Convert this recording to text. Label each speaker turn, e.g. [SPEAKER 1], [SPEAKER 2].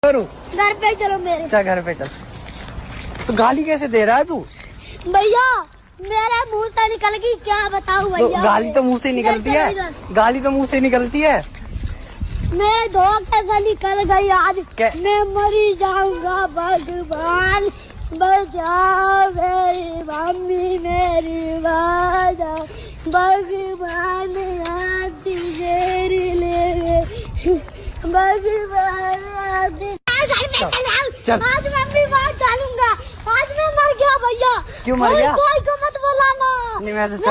[SPEAKER 1] करूँ?
[SPEAKER 2] घर पे चलो मेरे।
[SPEAKER 1] चल घर पे चल। तो गाली कैसे दे रहा है तू?
[SPEAKER 2] भैया मेरे मुंह से निकल गई, क्या बताऊं भैया।
[SPEAKER 1] गाली तो मुंह से निकलती है, गाली तो मुंह से निकलती है।
[SPEAKER 2] मेरे धोखे से निकल गई आज।
[SPEAKER 1] क्या?
[SPEAKER 2] मैं मरी जाऊंगा, भगवान बचाओ मेरी मम्मी मेरी बाजा, भगवान भगवान
[SPEAKER 1] चल।
[SPEAKER 2] आज मैं भी बात डालूंगा। आज मैं मर गया भैया।
[SPEAKER 1] क्यों मर गया?
[SPEAKER 2] कोई को मत बुलाना।
[SPEAKER 1] नहीं मैं तो चल।